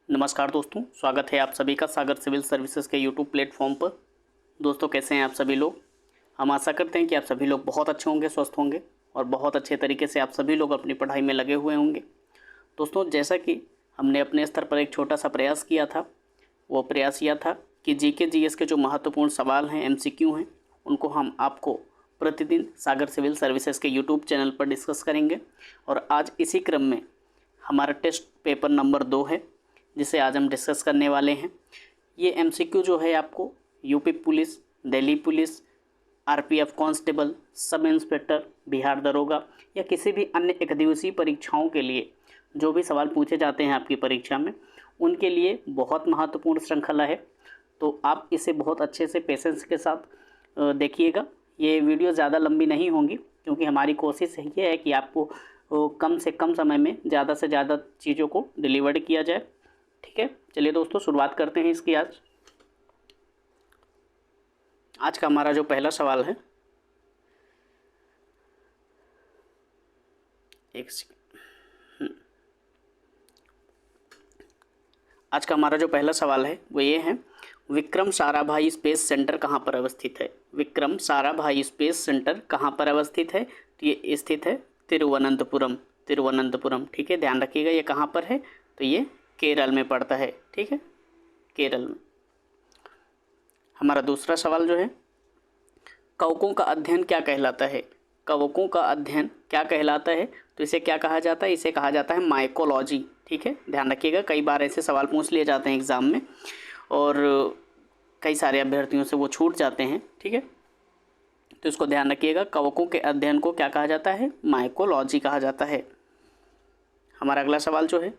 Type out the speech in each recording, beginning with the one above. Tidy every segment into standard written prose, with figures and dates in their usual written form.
नमस्कार दोस्तों, स्वागत है आप सभी का सागर सिविल सर्विसेज के यूट्यूब प्लेटफॉर्म पर। दोस्तों, कैसे हैं आप सभी लोग। हम आशा करते हैं कि आप सभी लोग बहुत अच्छे होंगे, स्वस्थ होंगे और बहुत अच्छे तरीके से आप सभी लोग अपनी पढ़ाई में लगे हुए होंगे। दोस्तों, जैसा कि हमने अपने स्तर पर एक छोटा सा प्रयास किया था, वो प्रयास यह था कि जीके जीएस के जो महत्वपूर्ण सवाल हैं, MCQ हैं, उनको हम आपको प्रतिदिन सागर सिविल सर्विसेज के यूट्यूब चैनल पर डिस्कस करेंगे। और आज इसी क्रम में हमारा टेस्ट पेपर नंबर 2 है, जिसे आज हम डिस्कस करने वाले हैं। ये MCQ जो है आपको UP police, Delhi police, RPF constable, sub inspector, Bihar दरोगा या किसी भी अन्य एक दिवसीय परीक्षाओं के लिए जो भी सवाल पूछे जाते हैं आपकी परीक्षा में, उनके लिए बहुत महत्वपूर्ण श्रृंखला है। तो आप इसे बहुत अच्छे से पेशेंस के साथ देखिएगा। ये वीडियो ज़्यादा लंबी नहीं होंगी, क्योंकि हमारी कोशिश ये है कि आपको कम से कम समय में ज़्यादा से ज़्यादा चीज़ों को डिलीवर किया जाए। ठीक है, चलिए दोस्तों, शुरुआत करते हैं इसकी। आज का हमारा जो पहला सवाल है, एक सेकंड। आज का हमारा जो पहला सवाल है वो ये है, विक्रम साराभाई स्पेस सेंटर कहाँ पर अवस्थित है। विक्रम साराभाई स्पेस सेंटर कहाँ पर अवस्थित है। तो ये स्थित है तिरुवनंतपुरम। तिरुवनंतपुरम, ठीक है, ध्यान रखिएगा ये कहाँ पर है। तो ये केरल में पड़ता है। ठीक है, केरल में। हमारा दूसरा सवाल जो है, कवकों का अध्ययन क्या कहलाता है। कवकों का अध्ययन क्या कहलाता है। तो इसे क्या कहा जाता है, इसे कहा जाता है माइकोलॉजी। ठीक है, ध्यान रखिएगा, कई बार ऐसे सवाल पूछ लिए जाते हैं एग्ज़ाम में और कई सारे अभ्यर्थियों से वो छूट जाते हैं। ठीक है, तो इसको ध्यान रखिएगा, कवकों के अध्ययन को क्या कहा जाता है, माइकोलॉजी कहा जाता है। हमारा अगला सवाल जो है,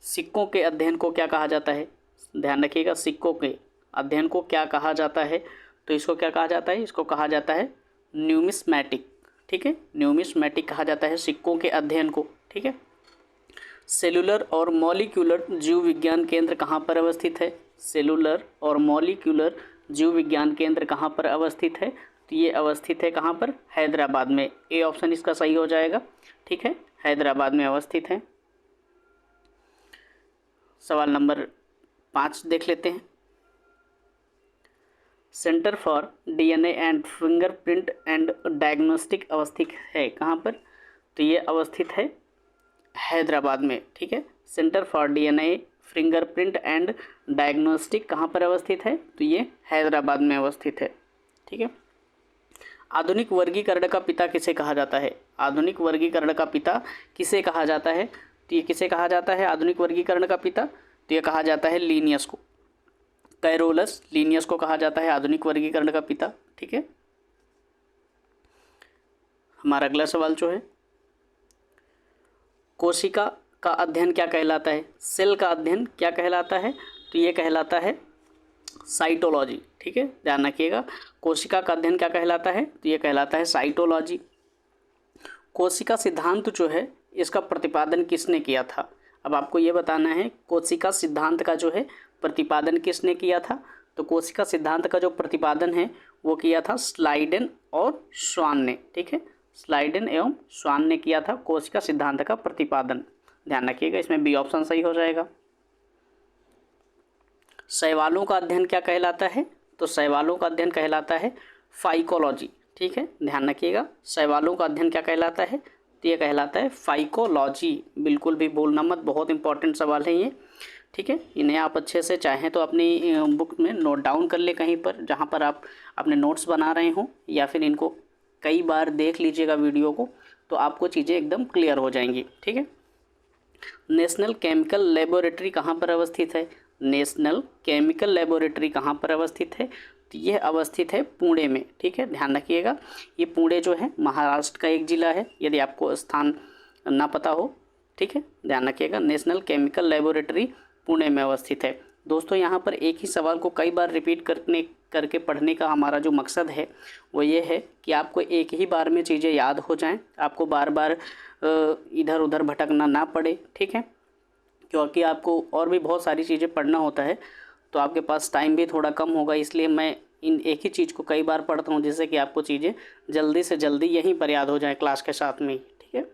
सिक्कों के अध्ययन को क्या कहा जाता है। ध्यान रखिएगा, सिक्कों के अध्ययन को क्या कहा जाता है। तो इसको क्या कहा जाता है, इसको कहा जाता है न्यूमिस्मैटिक। ठीक है, न्यूमिस्मैटिक कहा जाता है सिक्कों के अध्ययन को। ठीक है, सेलुलर और मॉलिक्यूलर जीव विज्ञान केंद्र कहाँ पर अवस्थित है। सेलुलर और मॉलिक्यूलर जीव विज्ञान केंद्र कहाँ पर अवस्थित है। तो ये अवस्थित है कहाँ पर, हैदराबाद में। ए ऑप्शन इसका सही हो जाएगा। ठीक है, हैदराबाद में अवस्थित है। सवाल नंबर 5 देख लेते हैं। Centre for DNA and fingerprint and diagnostic अवस्थित है कहाँ पर। तो ये अवस्थित है हैदराबाद में। ठीक है, centre for DNA fingerprint and diagnostic कहाँ पर अवस्थित है। तो ये हैदराबाद में अवस्थित है। ठीक है, आधुनिक वर्गीकरण का पिता किसे कहा जाता है। आधुनिक वर्गीकरण का पिता किसे कहा जाता है। तो ये किसे कहा जाता है आधुनिक वर्गीकरण का पिता। तो ये कहा जाता है लीनियस को, कैरोलस लीनियस को कहा जाता है आधुनिक वर्गीकरण का पिता। ठीक है, हमारा अगला सवाल जो है, कोशिका का अध्ययन क्या कहलाता है। सेल का अध्ययन क्या कहलाता है। तो ये कहलाता है साइटोलॉजी। ठीक है, ध्यान रखिएगा, कोशिका का अध्ययन क्या कहलाता है। तो ये कहलाता है साइटोलॉजी। कोशिका सिद्धांत जो है, इसका प्रतिपादन किसने किया था। अब आपको ये बताना है कोशिका सिद्धांत का जो है प्रतिपादन किसने किया था। तो कोशिका सिद्धांत का जो प्रतिपादन है वो किया था स्लाइडेन और स्वान ने। ठीक है, स्लाइडेन एवं स्वान ने किया था कोशिका सिद्धांत का प्रतिपादन। ध्यान रखिएगा, इसमें बी ऑप्शन सही हो जाएगा। शैवालों का अध्ययन क्या कहलाता है। तो शैवालों का अध्ययन कहलाता है फाइकोलॉजी। ठीक है, ध्यान रखिएगा, शैवालों का अध्ययन क्या कहलाता है। तो ये कहलाता है फाइकोलॉजी। बिल्कुल भी भूलना मत, बहुत इंपॉर्टेंट सवाल है ये। ठीक है, इन्हें आप अच्छे से चाहें तो अपनी बुक में नोट डाउन कर ले कहीं पर, जहाँ पर आप अपने नोट्स बना रहे हों, या फिर इनको कई बार देख लीजिएगा वीडियो को, तो आपको चीज़ें एकदम क्लियर हो जाएंगी। ठीक है, नेशनल केमिकल लेबोरेटरी कहाँ पर अवस्थित है। नेशनल केमिकल लेबोरेटरी कहाँ पर अवस्थित है। तो यह अवस्थित है पुणे में। ठीक है, ध्यान रखिएगा, ये पुणे जो है महाराष्ट्र का एक ज़िला है, यदि आपको स्थान ना पता हो। ठीक है, ध्यान रखिएगा, नेशनल केमिकल लेबोरेटरी पुणे में अवस्थित है। दोस्तों, यहाँ पर एक ही सवाल को कई बार रिपीट करके पढ़ने का हमारा जो मकसद है वो ये है कि आपको एक ही बार में चीज़ें याद हो जाएं, आपको बार बार इधर उधर भटकना ना पड़े। ठीक है, क्योंकि आपको और भी बहुत सारी चीज़ें पढ़ना होता है, तो आपके पास टाइम भी थोड़ा कम होगा, इसलिए मैं इन एक ही चीज़ को कई बार पढ़ता हूँ, जिससे कि आपको चीज़ें जल्दी से जल्दी यहीं पर याद हो जाएँ क्लास के साथ में ही। ठीक है,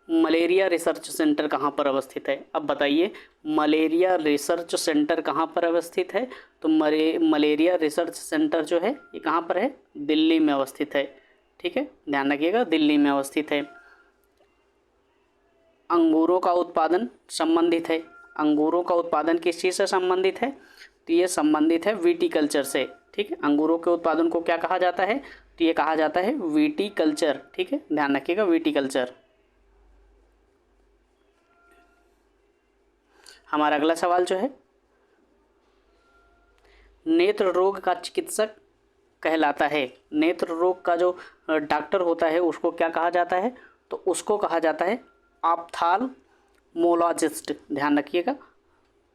मलेरिया रिसर्च सेंटर कहाँ पर अवस्थित है? अब बताइए, मलेरिया रिसर्च सेंटर कहाँ पर अवस्थित है? तो मलेरिया रिसर्च सेंटर जो है ये कहाँ पर है? दिल्ली में अवस्थित है। ठीक है, ध्यान रखिएगा, दिल्ली में अवस्थित है। अंगूरों का उत्पादन संबंधित है। अंगूरों का उत्पादन किस चीज़ से संबंधित है? तो ये संबंधित है विटीकल्चर से। ठीक है, अंगूरों के उत्पादन को क्या कहा जाता है? तो ये कहा जाता है विटीकल्चर। ठीक है, ध्यान रखिएगा, विटीकल्चर। हमारा अगला सवाल जो है, नेत्र रोग का चिकित्सक कहलाता है। नेत्र रोग का जो डॉक्टर होता है उसको क्या कहा जाता है? तो उसको कहा जाता है ऑप्थाल्मोलॉजिस्ट। ध्यान रखिएगा,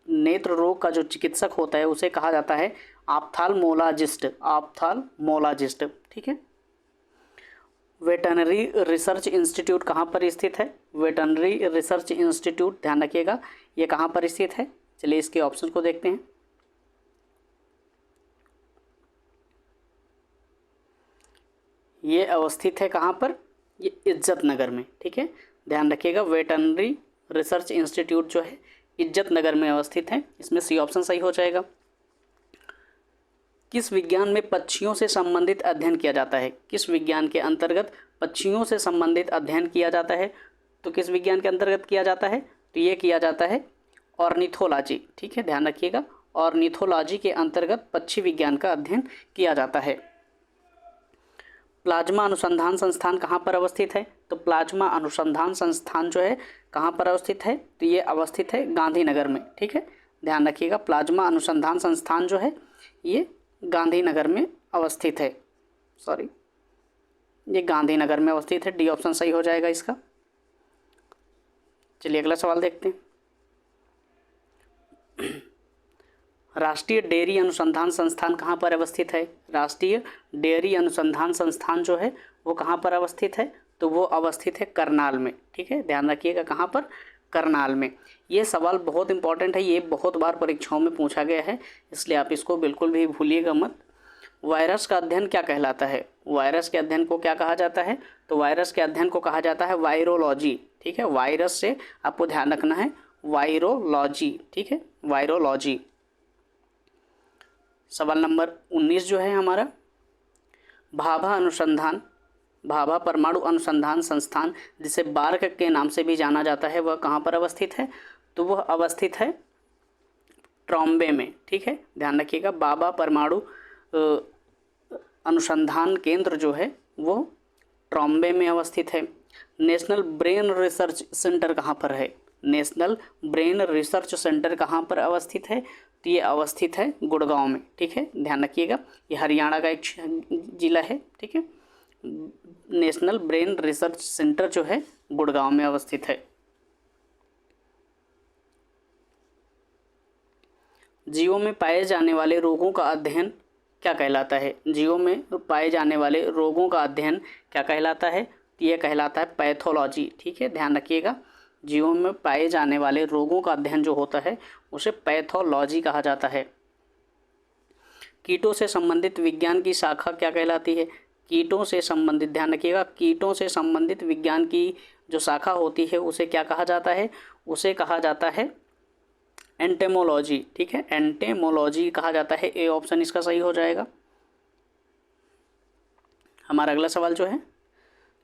नेत्र रोग का जो चिकित्सक होता है उसे कहा जाता है ऑप्थाल्मोलॉजिस्ट। ऑप्थाल्मोलॉजिस्ट। ठीक है। वेटरनरी रिसर्च इंस्टीट्यूट कहाँ पर स्थित है? वेटरनरी रिसर्च इंस्टीट्यूट, ध्यान रखिएगा, ये कहाँ पर स्थित है? चलिए इसके ऑप्शन को देखते हैं। ये अवस्थित है कहाँ पर? ये इज्जत नगर में। ठीक है, ध्यान रखिएगा, वेटरनरी रिसर्च इंस्टीट्यूट जो है इज्जत नगर में अवस्थित है। इसमें सी ऑप्शन सही हो जाएगा। किस विज्ञान में पक्षियों से संबंधित अध्ययन किया जाता है? किस विज्ञान के अंतर्गत पक्षियों से संबंधित अध्ययन किया जाता है? तो किस विज्ञान के अंतर्गत किया जाता है? तो ये किया जाता है ऑर्निथोलॉजी। ठीक है, ध्यान रखिएगा, ऑर्निथोलॉजी के अंतर्गत पक्षी विज्ञान का अध्ययन किया जाता है। प्लाज्मा अनुसंधान संस्थान कहाँ पर अवस्थित है? तो प्लाज्मा अनुसंधान संस्थान जो है कहाँ पर अवस्थित है? तो ये अवस्थित है गांधीनगर में। ठीक है, ध्यान रखिएगा, प्लाज्मा अनुसंधान संस्थान जो है ये गांधीनगर में अवस्थित है। सॉरी, ये गांधीनगर में अवस्थित है। डी ऑप्शन सही हो जाएगा इसका। चलिए अगला सवाल देखते हैं। राष्ट्रीय डेयरी अनुसंधान संस्थान कहाँ पर अवस्थित है? राष्ट्रीय डेयरी अनुसंधान संस्थान जो है वो कहाँ पर अवस्थित है? तो वो अवस्थित है करनाल में। ठीक है, ध्यान रखिएगा, कहाँ पर? करनाल में। ये सवाल बहुत इंपॉर्टेंट है, ये बहुत बार परीक्षाओं में पूछा गया है, इसलिए आप इसको बिल्कुल भी भूलिएगा मत। वायरस का अध्ययन क्या कहलाता है? वायरस के अध्ययन को क्या कहा जाता है? तो वायरस के अध्ययन को कहा जाता है वायरोलॉजी। ठीक है, वायरस से आपको ध्यान रखना है, वायरोलॉजी। ठीक है, वायरोलॉजी। सवाल नंबर 19 जो है हमारा, भाभा अनुसंधान, भाभा परमाणु अनुसंधान संस्थान जिसे बार्क के नाम से भी जाना जाता है, वह कहाँ पर अवस्थित है? तो वह अवस्थित है ट्रॉम्बे में। ठीक है, ध्यान रखिएगा, भाभा परमाणु अनुसंधान केंद्र जो है वो ट्रॉम्बे में अवस्थित है। नेशनल ब्रेन रिसर्च सेंटर कहाँ पर है? नेशनल ब्रेन रिसर्च सेंटर कहाँ पर अवस्थित है? तो ये अवस्थित है गुड़गांव में। ठीक है, ध्यान रखिएगा, ये हरियाणा का एक जिला है। ठीक है, नेशनल ब्रेन रिसर्च सेंटर जो है गुड़गांव में अवस्थित है। जीवों में पाए जाने वाले रोगों का अध्ययन क्या कहलाता है? जीवों में पाए जाने वाले रोगों का अध्ययन क्या कहलाता है? तो यह कहलाता है पैथोलॉजी। ठीक है, ध्यान रखिएगा, जीवों में पाए जाने वाले रोगों का अध्ययन जो होता है उसे पैथोलॉजी कहा जाता है। कीटों से संबंधित विज्ञान की शाखा क्या कहलाती है? कीटों से संबंधित, ध्यान रखिएगा, कीटों से संबंधित विज्ञान की जो शाखा होती है उसे क्या कहा जाता है? उसे कहा जाता है एंटेमोलॉजी। ठीक है, एंटेमोलॉजी कहा जाता है। ए ऑप्शन इसका सही हो जाएगा। हमारा अगला सवाल जो है,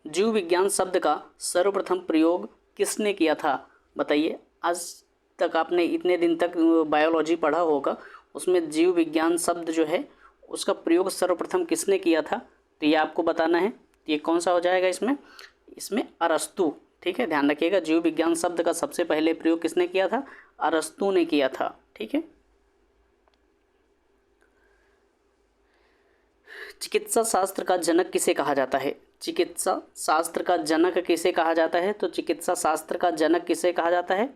जीव विज्ञान शब्द का सर्वप्रथम प्रयोग किसने किया था? बताइए, आज तक आपने इतने दिन तक बायोलॉजी पढ़ा होगा, उसमें जीव विज्ञान शब्द जो है उसका प्रयोग सर्वप्रथम किसने किया था? तो ये आपको बताना है। ये कौन सा हो जाएगा इसमें? इसमें अरस्तु। ठीक है, ध्यान रखिएगा, जीव विज्ञान शब्द का सबसे पहले प्रयोग किसने किया था? अरस्तु ने किया था। ठीक है, चिकित्सा शास्त्र का जनक किसे कहा जाता है? चिकित्सा शास्त्र का जनक किसे कहा जाता है? तो चिकित्सा शास्त्र का जनक किसे कहा जाता है?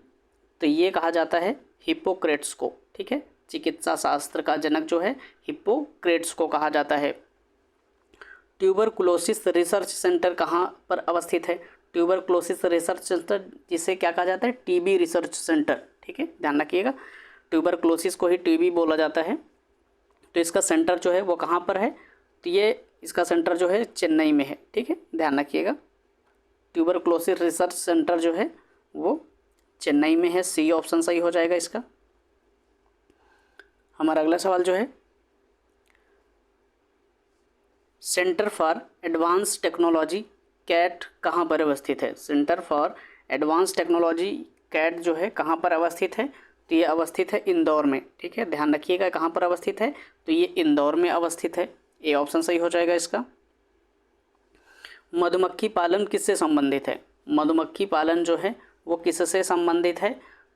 तो ये कहा जाता है हिप्पोक्रेट्स को। ठीक है, चिकित्सा शास्त्र का जनक जो है हिप्पोक्रेट्स को कहा जाता है। ट्यूबरकुलोसिस रिसर्च सेंटर कहाँ पर अवस्थित है? ट्यूबरकुलोसिस रिसर्च सेंटर जिसे क्या कहा जाता है? TB research centre. ठीक है, ध्यान रखिएगा, ट्यूबरकुलोसिस को ही टीबी बोला जाता है। तो इसका सेंटर जो है वो कहाँ पर है? तो ये इसका सेंटर जो है चेन्नई में है। ठीक है, ध्यान रखिएगा। ट्यूबरक्लोसिस रिसर्च सेंटर जो है वो चेन्नई में है। सी ऑप्शन सही हो जाएगा इसका। हमारा अगला सवाल जो है, centre for advance technology CAT कहाँ पर अवस्थित है? Centre for advance technology CAT जो है कहाँ पर अवस्थित है? तो ये अवस्थित है इंदौर में। ठीक है, ध्यान रखिएगा कहाँ पर अवस्थित है, तो ये इंदौर में अवस्थित है। ए ऑप्शन सही हो जाएगा इसका। मधुमक्खी पालन किससे संबंधित है? मधुमक्खी पालन जो है वो किससे संबंधित है?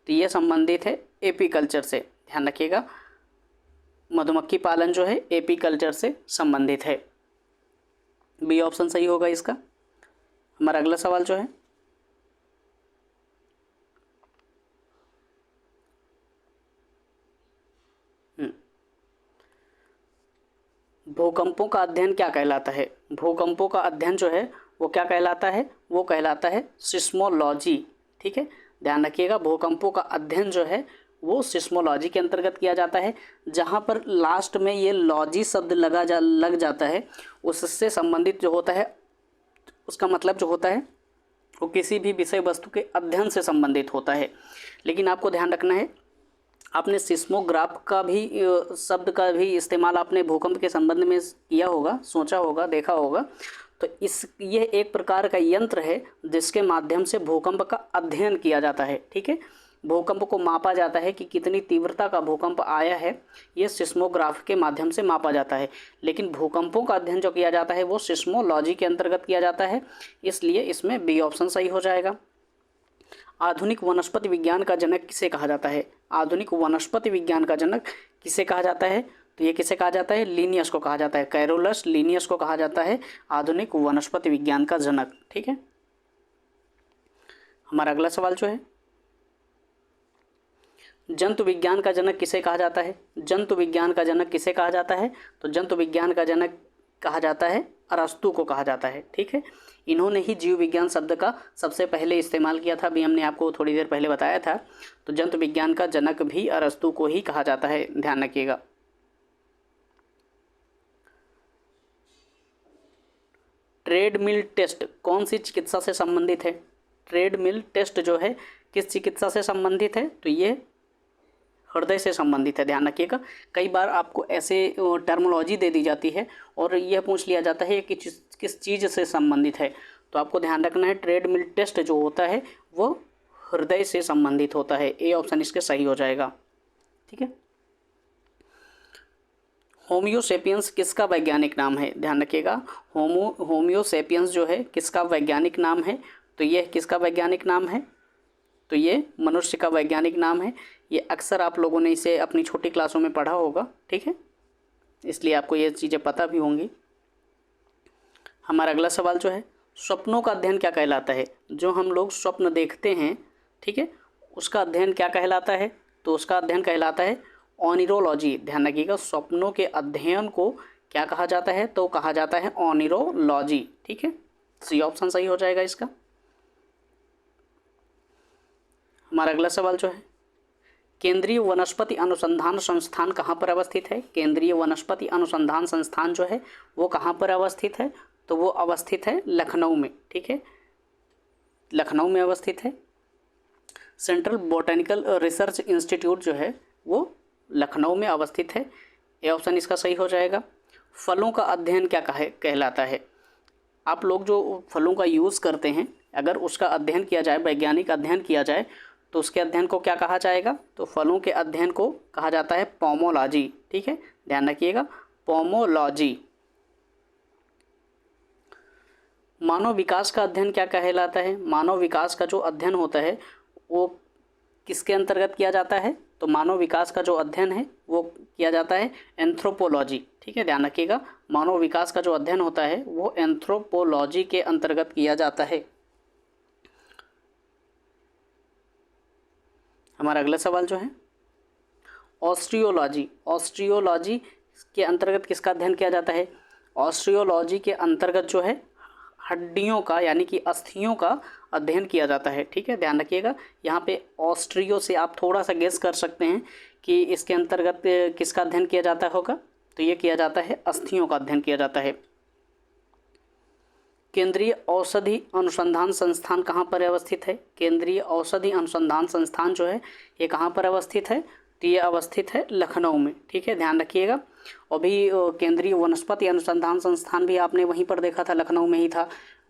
तो ये संबंधित है एपीकल्चर से। ध्यान रखिएगा, मधुमक्खी पालन जो है एपीकल्चर से संबंधित है। बी ऑप्शन सही होगा इसका। हमारा अगला सवाल जो है, भूकंपों का अध्ययन क्या कहलाता है? भूकंपों का अध्ययन जो है वो क्या कहलाता है? वो कहलाता है सिस्मोलॉजी। ठीक है, ध्यान रखिएगा, भूकंपों का अध्ययन जो है वो सिस्मोलॉजी के अंतर्गत किया जाता है। जहाँ पर लास्ट में ये लॉजी शब्द लग जाता है, उससे संबंधित जो होता है, उसका मतलब जो होता है वो किसी भी विषय वस्तु के अध्ययन से संबंधित होता है। लेकिन आपको ध्यान रखना है, आपने सिस्मोग्राफ का भी शब्द का भी इस्तेमाल आपने भूकंप के संबंध में किया होगा, सोचा होगा, देखा होगा। तो ये एक प्रकार का यंत्र है जिसके माध्यम से भूकंप का अध्ययन किया जाता है। ठीक है, भूकंप को मापा जाता है कि कितनी तीव्रता का भूकंप आया है, ये सिस्मोग्राफ के माध्यम से मापा जाता है। लेकिन भूकंपों का अध्ययन जो किया जाता है वो सिस्मोलॉजी के अंतर्गत किया जाता है, इसलिए इसमें बी ऑप्शन सही हो जाएगा। आधुनिक वनस्पति विज्ञान का जनक किसे कहा जाता है? आधुनिक वनस्पति विज्ञान का जनक किसे कहा जाता है? तो ये किसे कहा जाता है? लिनियस को कहा जाता है। कैरोलस लिनियस को कहा जाता है आधुनिक वनस्पति विज्ञान का जनक। ठीक है, हमारा अगला सवाल जो है, जंतु विज्ञान का जनक किसे कहा जाता है? जंतु विज्ञान का जनक किसे कहा जाता है? तो जंतु विज्ञान का जनक कहा जाता है अरस्तु को कहा जाता है। ठीक है, इन्होंने ही जीव विज्ञान शब्द का सबसे पहले इस्तेमाल किया था, अभी हमने आपको थोड़ी देर पहले बताया था। तो जंतु विज्ञान का जनक भी अरस्तु को ही कहा जाता है, ध्यान रखिएगा। ट्रेडमिल टेस्ट कौन सी चिकित्सा से संबंधित है? ट्रेडमिल टेस्ट जो है किस चिकित्सा से संबंधित है? तो ये हृदय से संबंधित है, ध्यान रखिएगा। कई बार आपको ऐसे टर्मोलॉजी दे दी जाती है और यह पूछ लिया जाता है कि किस चीज़ से संबंधित है, तो आपको ध्यान रखना है ट्रेडमिल टेस्ट जो होता है वो हृदय से संबंधित होता है। ए ऑप्शन इसके सही हो जाएगा। ठीक है, होमियोसेपियंस किसका वैज्ञानिक नाम है? ध्यान रखिएगा, होमियोसेपियंस जो है किसका वैज्ञानिक नाम है? तो ये किसका वैज्ञानिक नाम है? तो ये मनुष्य का वैज्ञानिक नाम है। ये अक्सर आप लोगों ने इसे अपनी छोटी क्लासों में पढ़ा होगा। ठीक है, इसलिए आपको ये चीज़ें पता भी होंगी। हमारा अगला सवाल जो है, स्वप्नों का अध्ययन क्या कहलाता है? जो हम लोग स्वप्न देखते हैं, ठीक है, उसका अध्ययन क्या कहलाता है? तो उसका अध्ययन कहलाता है ऑनिरोलॉजी। ध्यान रखिएगा, स्वप्नों के अध्ययन को क्या कहा जाता है? तो कहा जाता है ऑनिरोलॉजी। ठीक है, सी ऑप्शन सही हो जाएगा इसका। हमारा अगला सवाल जो है, केंद्रीय वनस्पति अनुसंधान संस्थान कहाँ पर अवस्थित है? केंद्रीय वनस्पति अनुसंधान संस्थान जो है वो कहाँ पर अवस्थित है? तो वो अवस्थित है लखनऊ में। ठीक है, लखनऊ में अवस्थित है। सेंट्रल बोटेनिकल रिसर्च इंस्टीट्यूट जो है वो लखनऊ में अवस्थित है। ये ऑप्शन इसका सही हो जाएगा। फलों का अध्ययन क्या कहलाता है? आप लोग जो फलों का यूज़ करते हैं, अगर उसका अध्ययन किया जाए, वैज्ञानिक अध्ययन किया जाए, तो उसके अध्ययन को क्या कहा जाएगा? तो फलों के अध्ययन को कहा जाता है पोमोलॉजी। ठीक है, ध्यान रखिएगा, पोमोलॉजी। मानव विकास का अध्ययन क्या कहलाता है? मानव विकास का जो अध्ययन होता है वो किसके अंतर्गत किया जाता है? तो मानव विकास का जो अध्ययन है वो किया जाता है एंथ्रोपोलॉजी। ठीक है, ध्यान रखिएगा, मानव विकास का जो अध्ययन होता है वो एंथ्रोपोलॉजी के अंतर्गत किया जाता है। हमारा अगला सवाल जो है, ऑस्ट्रियोलॉजी। ऑस्ट्रियोलॉजी के अंतर्गत किसका अध्ययन किया जाता है? ऑस्ट्रियोलॉजी के अंतर्गत जो है हड्डियों का यानी कि अस्थियों का अध्ययन किया जाता है। ठीक है, ध्यान रखिएगा, यहाँ पे ऑस्ट्रियो से आप थोड़ा सा गेस कर सकते हैं कि इसके अंतर्गत किसका अध्ययन किया जाता होगा। तो ये किया जाता है अस्थियों का अध्ययन किया जाता है। केंद्रीय औषधि अनुसंधान संस्थान कहाँ पर अवस्थित है? केंद्रीय औषधि अनुसंधान संस्थान जो है ये कहाँ पर अवस्थित है? तो ये अवस्थित है लखनऊ में। ठीक है, ध्यान रखिएगा। और भी केंद्रीय वनस्पति अनुसंधान संस्थान भी आपने वहीं पर देखा था, लखनऊ में ही था।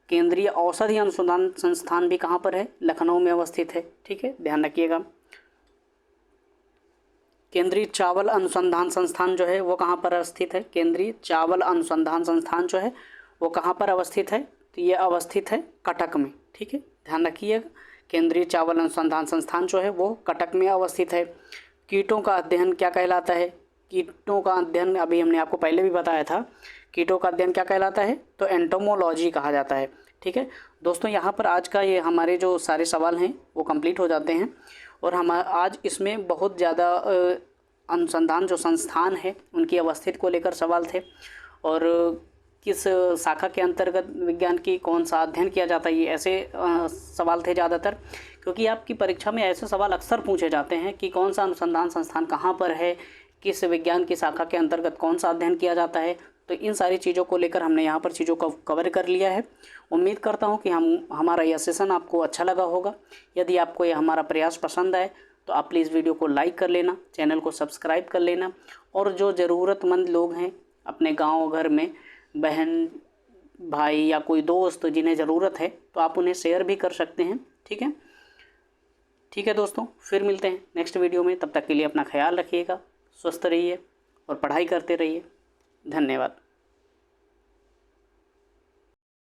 केंद्रीय औषधि अनुसंधान संस्थान भी कहाँ पर है? लखनऊ में अवस्थित है। ठीक है, ध्यान रखिएगा। केंद्रीय चावल अनुसंधान संस्थान जो है वो कहाँ पर अवस्थित है? केंद्रीय चावल अनुसंधान संस्थान जो है वो कहाँ पर अवस्थित है? तो ये अवस्थित है कटक में। ठीक है, ध्यान रखिएगा। केंद्रीय चावल अनुसंधान संस्थान जो है वो कटक में अवस्थित है। कीटों का अध्ययन क्या कहलाता है? कीटों का अध्ययन अभी हमने आपको पहले भी बताया था। कीटों का अध्ययन क्या कहलाता है? तो एंटोमोलॉजी कहा जाता है। ठीक है दोस्तों, यहाँ पर आज का ये हमारे जो सारे सवाल हैं वो कंप्लीट हो जाते हैं। और हम आज इसमें बहुत ज़्यादा अनुसंधान जो संस्थान है उनकी अवस्थित को लेकर सवाल थे, और किस शाखा के अंतर्गत विज्ञान की कौन सा अध्ययन किया जाता है, ये ऐसे सवाल थे ज़्यादातर। क्योंकि आपकी परीक्षा में ऐसे सवाल अक्सर पूछे जाते हैं कि कौन सा अनुसंधान संस्थान कहाँ पर है, किस विज्ञान की शाखा के अंतर्गत कौन सा अध्ययन किया जाता है। तो इन सारी चीज़ों को लेकर हमने यहाँ पर चीज़ों को कवर कर लिया है। उम्मीद करता हूँ कि हमारा यह सेशन आपको अच्छा लगा होगा। यदि आपको यह हमारा प्रयास पसंद आए तो आप प्लीज़ वीडियो को लाइक कर लेना, चैनल को सब्सक्राइब कर लेना, और जो ज़रूरतमंद लोग हैं अपने गांव घर में, बहन भाई या कोई दोस्त जिन्हें ज़रूरत है, तो आप उन्हें शेयर भी कर सकते हैं। ठीक है दोस्तों, फिर मिलते हैं नेक्स्ट वीडियो में। तब तक के लिए अपना ख्याल रखिएगा, स्वस्थ रहिए और पढ़ाई करते रहिए। धन्यवाद।